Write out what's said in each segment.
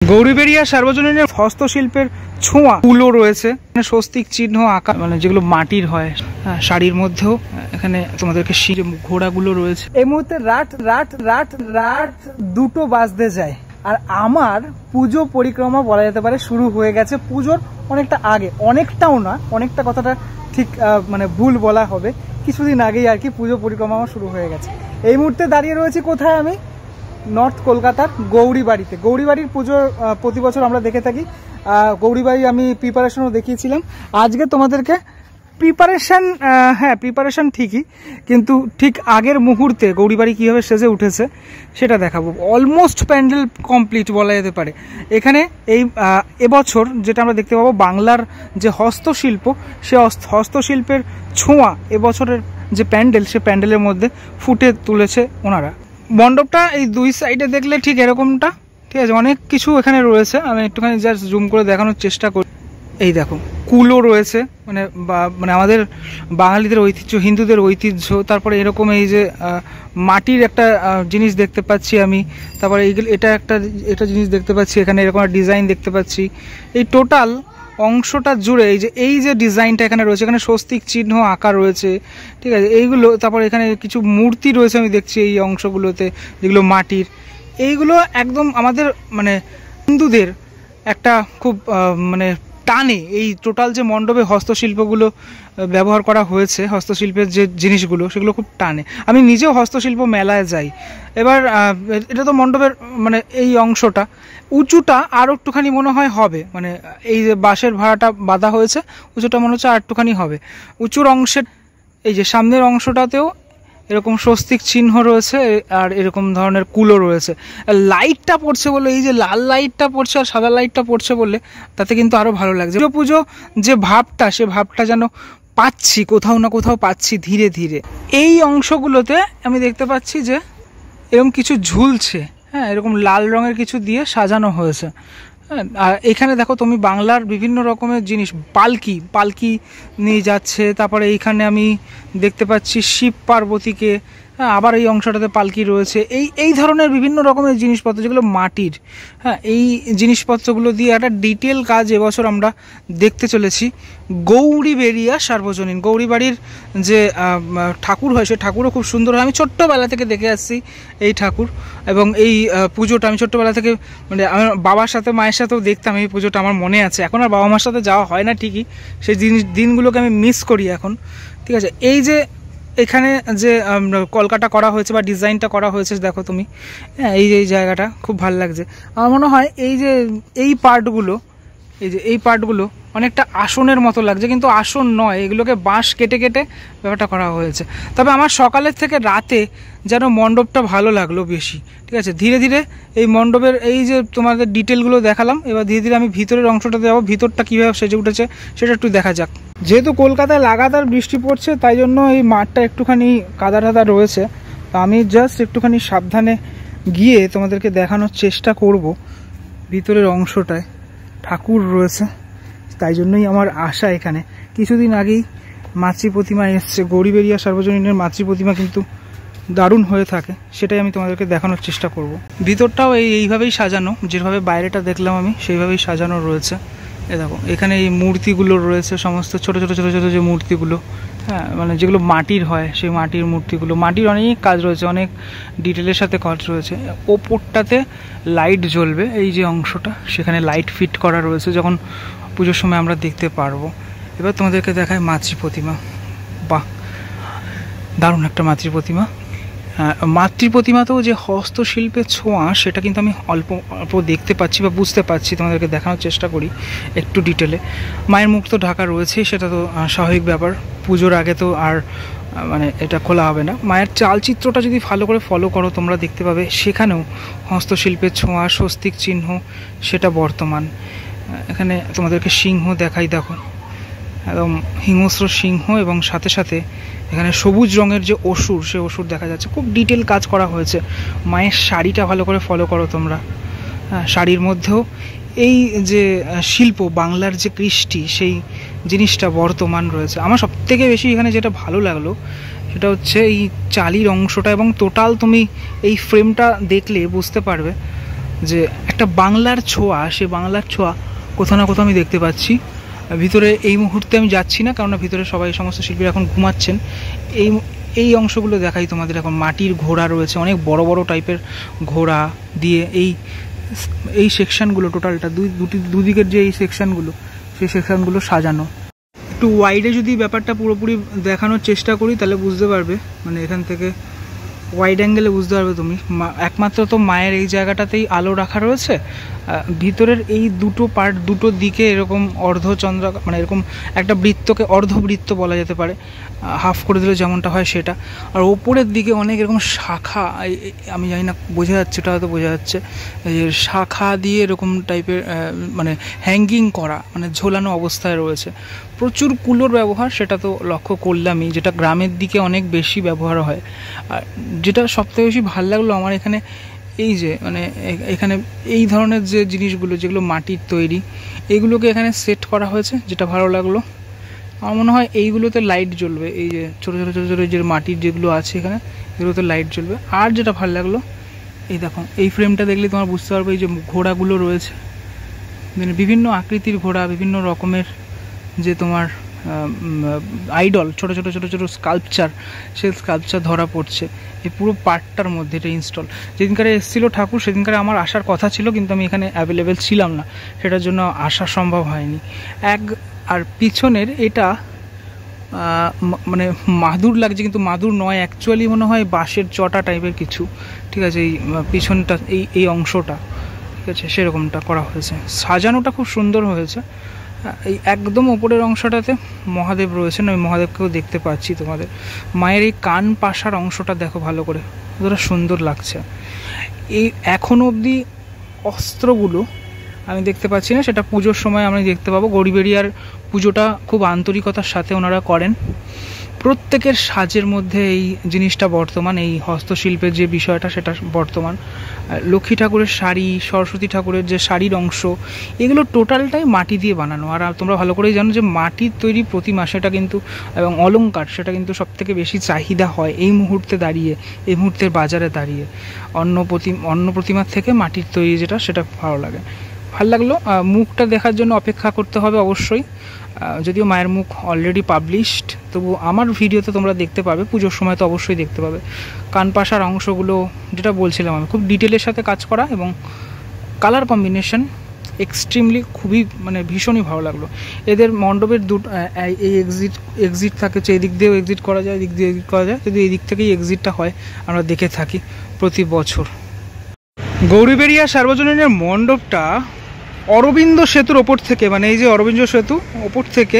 গৌরীবেড়িয়া সার্বজনীনের হস্তশিল্পের ছোঁয়া গুলো রয়েছে, স্বস্তিক চিহ্ন আঁকা, মানে যেগুলো মাটির হয়। শাড়ির মধ্যেও এখানে তোমাদেরকে ঘোড়াগুলো রয়েছে। এই মুহূর্তে রাত রাত রাত রাত 2টো বাজতে যায়, আর আমার পুজো পরিক্রমা বলা যেতে পারে শুরু হয়ে গেছে পুজোর অনেকটা আগে। অনেকটাও না, অনেকটা কথাটা ঠিক মানে ভুল বলা হবে, কিছুদিন আগেই আর কি পুজো পরিক্রমা শুরু হয়ে গেছে। এই মুহূর্তে দাঁড়িয়ে রয়েছি কোথায়? আমি নর্থ কলকাতার গৌরীবাড়িতে। গৌরীবাড়ির পুজো প্রতি বছর আমরা দেখে থাকি। গৌরীবাড়ি আমি প্রিপারেশনও দেখিয়েছিলাম। আজকে তোমাদেরকে প্রিপারেশন ঠিকই, কিন্তু ঠিক আগের মুহূর্তে গৌরীবাড়ি কীভাবে সেজে উঠেছে সেটা দেখাবো। অলমোস্ট প্যান্ডেল কমপ্লিট বলা যেতে পারে। এখানে এই এবছর যেটা আমরা দেখতে পাবো, বাংলার যে হস্তশিল্প, সে হস্তশিল্পের ছোঁয়া এবছরের যে প্যান্ডেল, সে প্যান্ডেলের মধ্যে ফুটে তুলেছে ওনারা। মণ্ডপটা এই দুই সাইডে দেখলে ঠিক এরকমটা, ঠিক আছে, অনেক কিছু এখানে রয়েছে। আমি একটুখানি জাস্ট জুম করে দেখানোর চেষ্টা করি। এই দেখো, কুলো রয়েছে, মানে আমাদের বাঙালিদের ঐতিহ্য, হিন্দুদের ঐতিহ্য। তারপরে এরকম এই যে মাটির একটা জিনিস দেখতে পাচ্ছি আমি। তারপরে এটা জিনিস দেখতে পাচ্ছি এখানে, এরকম একটা ডিজাইন দেখতে পাচ্ছি। এই টোটাল অংশটা জুড়ে এই যে ডিজাইনটা এখানে রয়েছে, এখানে স্বস্তিক চিহ্ন আঁকা রয়েছে, ঠিক আছে, এইগুলো। তারপর এখানে কিছু মূর্তি রয়েছে আমি দেখছি এই অংশগুলোতে, যেগুলো মাটির। এইগুলো একদম আমাদের মানে হিন্দুদের একটা খুব মানে টানে। এই টোটাল যে মণ্ডপে হস্তশিল্পগুলো ব্যবহার করা হয়েছে, হস্তশিল্পের যে জিনিসগুলো, সেগুলো খুব টানে। আমি নিজেও হস্তশিল্প মেলায় যাই। এবার এটা তো মণ্ডপের মানে এই অংশটা উঁচুটা আরও একটুখানি মনে হয় হবে, মানে এই যে বাঁশের ভাড়াটা বাঁধা হয়েছে, উঁচুটা মনে হচ্ছে আর একটুখানি হবে। উঁচুর অংশের এই যে সামনের অংশটাতেও এরকম স্বস্তিক চিহ্ন রয়েছে, আর এরকম ধরনের কুলো রয়েছে। লাইটটা পড়ছে বলে, এই যে লাল লাইটটা পড়ছে আর সাদা লাইটটা পড়ছে বলে, তাতে কিন্তু আরও ভালো লাগছে। পুজো যে ভাবটা, সে ভাবটা যেন পাচ্ছি, কোথাও না কোথাও পাচ্ছি ধীরে ধীরে। এই অংশগুলোতে আমি দেখতে পাচ্ছি যে এরকম কিছু ঝুলছে, হ্যাঁ, এরকম লাল রঙের কিছু দিয়ে সাজানো হয়েছে। হ্যাঁ, আর এখানে দেখো তুমি বাংলার বিভিন্ন রকমের জিনিস, পালকি নিয়ে যাচ্ছে। তারপরে এইখানে আমি দেখতে পাচ্ছি শিব পার্বতীকে, হ্যাঁ, আবার এই অংশটাতে পালকি রয়েছে। এই ধরনের বিভিন্ন রকমের জিনিসপত্র, যেগুলো মাটির, হ্যাঁ, এই জিনিসপত্রগুলো দিয়ে একটা ডিটেল কাজ এবছর আমরা দেখতে চলেছি। গৌরীবেড়িয়া সার্বজনীন, গৌরীবাড়ির যে ঠাকুর হয়, সে ঠাকুরও খুব সুন্দর হয়। আমি ছোট্টবেলা থেকে দেখে আসছি এই ঠাকুর, এবং এই পুজোটা আমি ছোট্টবেলা থেকে, মানে আমার বাবার সাথে মায়ের সাথেও দেখতাম এই পুজোটা, আমার মনে আছে। এখন আর বাবা মার সাথে যাওয়া হয় না ঠিকই, সেই দিনগুলোকে আমি মিস করি এখন, ঠিক আছে। এই যে এখানে যে কলকাতা করা হয়েছে বা ডিজাইনটা করা হয়েছে, দেখো তুমি, হ্যাঁ, এই জায়গাটা খুব ভালো লাগছে। আমার মনে হয় এই পার্টগুলো অনেকটা আসনের মতো লাগছে, কিন্তু আসন নয়, এগুলোকে বাঁশ কেটে কেটে ব্যাপারটা করা হয়েছে। তবে আমার সকালের থেকে রাতে যেন মণ্ডপটা ভালো লাগলো বেশি, ঠিক আছে। ধীরে ধীরে এই মণ্ডপের এই যে তোমাদের ডিটেলগুলো দেখালাম, এবার ধীরে ধীরে আমি ভিতরের অংশটাতে যাবো। ভিতরটা কীভাবে সেজে উঠেছে সেটা একটু দেখা যাক। যেহেতু কলকাতায় লাগাতার বৃষ্টি পড়ছে, তাই জন্য এই মাঠটা একটুখানি কাদা টাদা রয়েছে। তো আমি জাস্ট একটুখানি সাবধানে গিয়ে তোমাদেরকে দেখানোর চেষ্টা করব। ভিতরের অংশটায় ঠাকুর রয়েছে, তাই জন্যই আমার আশা। এখানে কিছুদিন আগেই মাতৃ প্রতিমা এসছে, গৌরীবেড়িয়া সার্বজনীনের মাতৃ প্রতিমা কিন্তু দারুণ হয়ে থাকে, সেটাই আমি তোমাদেরকে দেখানোর চেষ্টা করব। ভিতরটাও এইভাবেই সাজানো, যেভাবে বাইরেটা দেখলাম আমি সেইভাবেই সাজানো রয়েছে। এ দেখো, এখানে এই মূর্তিগুলো রয়েছে, সমস্ত ছোট ছোট ছোট ছোট যে মূর্তিগুলো, হ্যাঁ, মানে যেগুলো মাটির হয়, সেই মাটির মূর্তিগুলো। মাটির অনেক কাজ রয়েছে, অনেক ডিটেলের সাথে কাজ রয়েছে। ওপরটাতে লাইট জ্বলবে, এই যে অংশটা, সেখানে লাইট ফিট করা রয়েছে, যখন পুজোর সময় আমরা দেখতে পারবো। এবার তোমাদেরকে দেখায় মাতৃ প্রতিমা। বাহ, দারুণ একটা মাতৃ প্রতিমা। মাতৃ প্রতিমাতেও যে হস্তশিল্পের ছোঁয়া, সেটা কিন্তু আমি অল্প অল্প দেখতে পাচ্ছি বা বুঝতে পারছি। তোমাদেরকে দেখানোর চেষ্টা করি একটু ডিটেলে। মায়ের মুখ তো ঢাকা রয়েছেই, সেটা তো স্বাভাবিক ব্যাপার। পুজোর আগে তো আর মানে এটা খোলা হবে না। মায়ের চালচিত্রটা যদি ভালো করে ফলো করো, তোমরা দেখতে পাবে সেখানেও হস্তশিল্পের ছোঁয়া, স্বস্তিক চিহ্ন, সেটা বর্তমান। এখানে তোমাদেরকে সিংহ দেখাই, দেখো, একদম হিংস্র সিংহ, এবং সাথে সাথে এখানে সবুজ রঙের যে অসুর, সে অসুর দেখা যাচ্ছে। খুব ডিটেল কাজ করা হয়েছে। মায়ের শাড়িটা ভালো করে ফলো করো তোমরা, হ্যাঁ, শাড়ির মধ্যেও এই যে শিল্প, বাংলার যে কৃষ্টি, সেই জিনিসটা বর্তমান রয়েছে। আমার সবথেকে বেশি এখানে যেটা ভালো লাগলো, সেটা হচ্ছে এই চালির অংশটা, এবং টোটাল তুমি এই ফ্রেমটা দেখলে বুঝতে পারবে যে একটা বাংলার ছোঁয়া, সে বাংলার ছোঁয়া কোথাও না কোথাও আমি দেখতে পাচ্ছি। ভিতরে এই মুহূর্তে আমি যাচ্ছি না, কারণ ভিতরে সবাই সমস্ত শিল্পীরা এখন ঘুমাচ্ছেন। এই অংশগুলো দেখাই তোমাদের। এখন মাটির ঘোড়া রয়েছে, অনেক বড় বড় টাইপের ঘোড়া দিয়ে এই সেকশনগুলো টোটালটা দুদিকের যে এই সেকশনগুলো, সেই সেকশনগুলো সাজানো। একটু ওয়াইডে যদি ব্যাপারটা পুরোপুরি দেখানোর চেষ্টা করি তাহলে বুঝতে পারবে, মানে এখান থেকে ওয়াইড অ্যাঙ্গেলে বুঝতে পারবে তুমি। একমাত্র তো মায়ের এই জায়গাটাতেই আলো রাখা রয়েছে, ভিতরের এই দুটো পার্ট, দুটো দিকে এরকম অর্ধচন্দ্র, মানে এরকম একটা বৃত্তকে অর্ধবৃত্ত বলা যেতে পারে, হাফ করে দিলে যেমনটা হয় সেটা। আর ওপরের দিকে অনেক এরকম শাখা, আমি জানি না বোঝা যাচ্ছে, এটা হয়তো বোঝা যাচ্ছে, শাখা দিয়ে এরকম টাইপের মানে হ্যাঙ্গিং করা, মানে ঝোলানো অবস্থায় রয়েছে। প্রচুর কুলোর ব্যবহার, সেটা তো লক্ষ্য করলামই, যেটা গ্রামের দিকে অনেক বেশি ব্যবহার হয়। আর যেটা সবথেকে বেশি ভালো লাগলো আমার এখানে, এই যে মানে এখানে এই ধরনের যে জিনিসগুলো যেগুলো মাটির তৈরি, এইগুলোকে এখানে সেট করা হয়েছে, যেটা ভালো লাগলো। আমার মনে হয় এইগুলোতে লাইট জ্বলবে, এই যে ছোটো ছোটো ছোটো ছোটো যে মাটির যেগুলো আছে এখানে, এগুলোতে লাইট জ্বলবে। আর যেটা ভালো লাগলো, এই দেখো এই ফ্রেমটা দেখলে তোমার বুঝতে পারবে, এই যে ঘোড়াগুলো রয়েছে, মানে বিভিন্ন আকৃতির ঘোড়া, বিভিন্ন রকমের যে তোমার আইডল, ছোটো ছোটো ছোটো ছোটো স্কাল্পচার, সেই স্কাল্পচার ধরা পড়ছে এই পুরো পার্টটার মধ্যে। এটা ইনস্টল যেদিনকারে এসেছিলো ঠাকুর, সেদিনকারে আমার আসার কথা ছিল, কিন্তু আমি এখানে অ্যাভেলেবেল ছিলাম না, সেটার জন্য আসা সম্ভব হয়নি। আর পিছনের এটা মানে মাদুর লাগছে, কিন্তু মাদুর নয়, অ্যাকচুয়ালি মনে হয় বাঁশের চটা টাইপের কিছু, ঠিক আছে। এই পিছনটা এই অংশটা, ঠিক আছে, সেরকমটা করা হয়েছে। সাজানোটা খুব সুন্দর হয়েছে। এই একদম ওপরের অংশটাতে মহাদেব রয়েছেন, ওই মহাদেবকেও দেখতে পাচ্ছি তোমাদের। মায়ের এই কান পাশার অংশটা দেখো ভালো করে, কতটা সুন্দর লাগছে। এই এখনও অবধি অস্ত্রগুলো আমি দেখতে পাচ্ছি না, সেটা পুজোর সময় আমি দেখতে পাবো। গৌরীবেড়িয়ার পুজোটা খুব আন্তরিকতার সাথে ওনারা করেন। প্রত্যেকের সাজের মধ্যে এই জিনিসটা বর্তমান, এই হস্তশিল্পের যে বিষয়টা সেটা বর্তমান। লক্ষ্মী ঠাকুরের শাড়ি, সরস্বতী ঠাকুরের যে শাড়ির অংশ, এগুলো টোটালটাই মাটি দিয়ে বানানো। আর তোমরা ভালো করেই জানো যে মাটির তৈরি প্রতিমা, সেটা কিন্তু এবং অলংকার, সেটা কিন্তু সবথেকে বেশি চাহিদা হয় এই মুহূর্তে দাঁড়িয়ে, এই মুহূর্তের বাজারে দাঁড়িয়ে। অন্য প্রতিমার থেকে মাটির তৈরি যেটা, সেটা ভালো লাগে। ভালো লাগলো। মুখটা দেখার জন্য অপেক্ষা করতে হবে অবশ্যই, যদিও মায়ের মুখ অলরেডি পাবলিশড, তবু আমার ভিডিওতে তোমরা দেখতে পাবে, পুজোর সময় তো অবশ্যই দেখতে পাবে। কানপাশার অংশগুলো যেটা বলছিলাম আমি, খুব ডিটেলের সাথে কাজ করা এবং কালার কম্বিনেশন এক্সট্রিমলি খুবই, মানে ভীষণই ভালো লাগলো। এদের মণ্ডপের এই এক্সিট থাকে, এই দিক দিয়েও এক্সিট করা যায়, এদিক দিয়ে এক্সিট করা যায়, যদি এই দিক থেকেই এক্সিটটা হয় আমরা দেখে থাকি প্রতি বছর। গৌরীবেড়িয়া সার্বজনীনের মণ্ডপটা অরবিন্দ সেতুর ওপর থেকে, মানে এই যে অরবিন্দ সেতু ওপর থেকে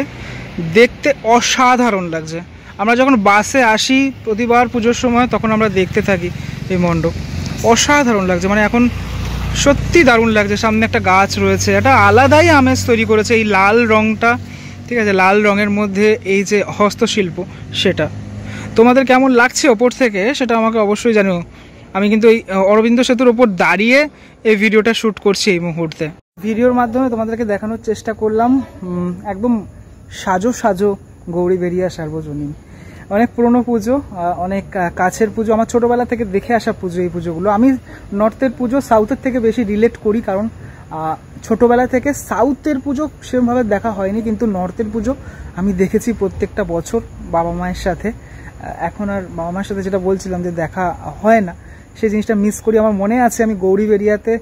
দেখতে অসাধারণ লাগছে। আমরা যখন বাসে আসি প্রতিবার পুজোর সময়, তখন আমরা দেখতে থাকি এই মণ্ডপ, অসাধারণ লাগছে। মানে এখন সত্যি দারুণ লাগছে। সামনে একটা গাছ রয়েছে, একটা আলাদাই আমেজ তৈরি করেছে এই লাল রঙটা, ঠিক আছে, লাল রঙের মধ্যে এই যে হস্তশিল্প, সেটা তোমাদের কেমন লাগছে ওপর থেকে সেটা আমাকে অবশ্যই জানিও। আমি কিন্তু এই অরবিন্দ সেতুর ওপর দাঁড়িয়ে এই ভিডিওটা শ্যুট করছি এই মুহূর্তে। ভিডিওর মাধ্যমে তোমাদেরকে দেখানোর চেষ্টা করলাম একদম সাজো গৌরীবেড়িয়া সার্বজনীন। অনেক পুরনো পুজো, অনেক কাছের পুজো, আমার ছোটোবেলা থেকে দেখে আসা পুজো এই পুজোগুলো। আমি নর্থের পুজো সাউথের থেকে বেশি রিলেট করি, কারণ ছোটোবেলা থেকে সাউথের পুজো সেরকমভাবে দেখা হয়নি, কিন্তু নর্থের পুজো আমি দেখেছি প্রত্যেকটা বছর বাবা মায়ের সাথে। এখন আর বাবা মায়ের সাথে যেটা বলছিলাম যে দেখা হয় না, সেই জিনিসটা মিস করি। আমার মনে আছে আমি গৌরীবেড়িয়াতে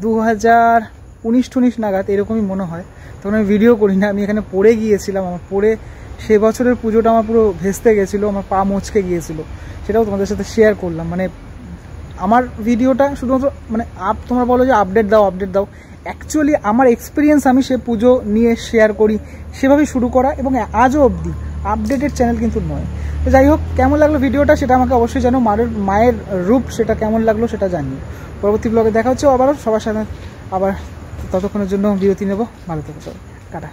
2019-20 নাগাদ এরকমই মনে হয়, তখন আমি ভিডিও করি না, আমি এখানে পড়ে গিয়েছিলাম। আমার পড়ে সে বছরের পুজোটা আমার পুরো ভেস্তে গেছিলো, আমার পা মচকে গিয়েছিলো, সেটাও তোমাদের সাথে শেয়ার করলাম। মানে আমার ভিডিওটা শুধুমাত্র মানে তোমরা বলো যে আপডেট দাও, অ্যাকচুয়ালি আমার এক্সপিরিয়েন্স আমি সে পুজো নিয়ে শেয়ার করি, সেভাবেই শুরু করা, এবং আজও অবধি আপডেটেড চ্যানেল কিন্তু নয়। তো যাই হোক, কেমন লাগলো ভিডিওটা সেটা আমাকে অবশ্যই জানো। মায়ের রূপ সেটা কেমন লাগলো সেটা জানিও। পরবর্তী ব্লগে দেখা হচ্ছে আবারও সবার সাথে, আবার ততক্ষণের জন্য বিরতি নেব। ভালো থেকো সবাই, টাটা।